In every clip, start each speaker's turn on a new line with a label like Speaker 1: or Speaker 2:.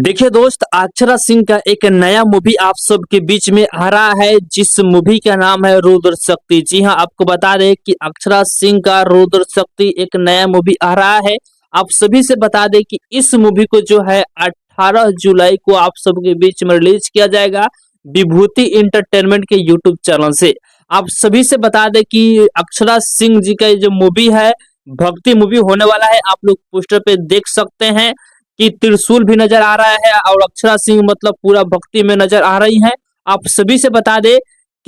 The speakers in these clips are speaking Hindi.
Speaker 1: देखिए दोस्त, अक्षरा सिंह का एक नया मूवी आप सबके बीच में आ रहा है, जिस मूवी का नाम है रुद्र शक्ति। जी हाँ, आपको बता दें कि अक्षरा सिंह का रुद्र शक्ति एक नया मूवी आ रहा है। आप सभी से बता दें कि इस मूवी को जो है 18 जुलाई को आप सबके बीच में रिलीज किया जाएगा विभूति इंटरटेनमेंट के यूट्यूब चैनल से। आप सभी से बता दें कि अक्षरा सिंह जी का ये जो मूवी है भक्ति मूवी होने वाला है। आप लोग पोस्टर पे देख सकते हैं कि त्रिशूल भी नजर आ रहा है और अक्षरा सिंह मतलब पूरा भक्ति में नजर आ रही है। आप सभी से बता दें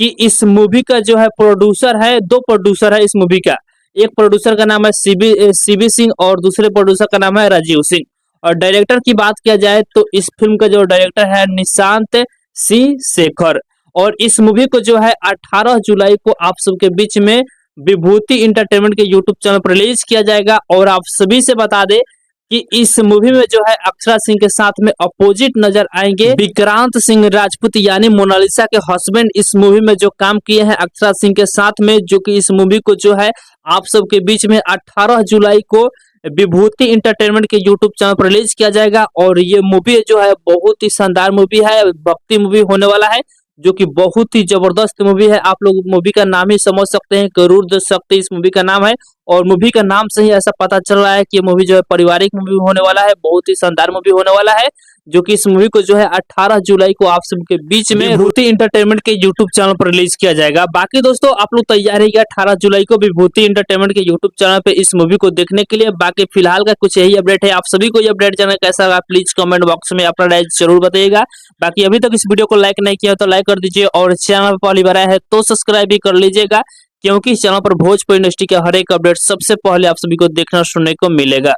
Speaker 1: कि इस मूवी का जो है प्रोड्यूसर है, दो प्रोड्यूसर है इस मूवी का। एक प्रोड्यूसर का नाम है सीबी सिंह और दूसरे प्रोड्यूसर का नाम है राजीव सिंह। और डायरेक्टर की बात किया जाए तो इस फिल्म का जो डायरेक्टर है निशांत सी शेखर। और इस मूवी को जो है 18 जुलाई को आप सबके बीच में विभूति इंटरटेनमेंट के यूट्यूब चैनल पर रिलीज किया जाएगा। और आप सभी से बता दें कि इस मूवी में जो है अक्षरा सिंह के साथ में अपोजिट नजर आएंगे विक्रांत सिंह राजपूत, यानी मोनालिसा के हस्बैंड। इस मूवी में जो काम किए हैं अक्षरा सिंह के साथ में, जो कि इस मूवी को जो है आप सबके बीच में 18 जुलाई को विभूति इंटरटेनमेंट के यूट्यूब चैनल पर रिलीज किया जाएगा। और ये मूवी जो है बहुत ही शानदार मूवी है, भक्ति मूवी होने वाला है, जो कि बहुत ही जबरदस्त मूवी है। आप लोग मूवी का नाम ही समझ सकते हैं कि रुद्र शक्ति इस मूवी का नाम है। और मूवी का नाम से ही ऐसा पता चल रहा है कि ये मूवी जो है पारिवारिक मूवी होने वाला है, बहुत ही शानदार मूवी होने वाला है। जो कि इस मूवी को जो है 18 जुलाई को आप सबके बीच में विभूति इंटरटेनमेंट के यूट्यूब चैनल पर रिलीज किया जाएगा। बाकी दोस्तों आप लोग तैयार रहिए 18 जुलाई को विभूति इंटरटेनमेंट के यूट्यूब चैनल पे इस मूवी को देखने के लिए। बाकी फिलहाल का कुछ यही अपडेट है। आप सभी को ये अपडेट जानना कैसा लगा प्लीज कमेंट बॉक्स में अपना राय जरूर बताइएगा। बाकी अभी तक इस वीडियो को लाइक नहीं किया तो लाइक कर दीजिए और चैनल पर पहली बार आया है तो सब्सक्राइब भी कर लीजिएगा, क्योंकि इस चैनल पर भोजपुरी इंडस्ट्री के हर एक अपडेट सबसे पहले आप सभी को देखना सुनने को मिलेगा।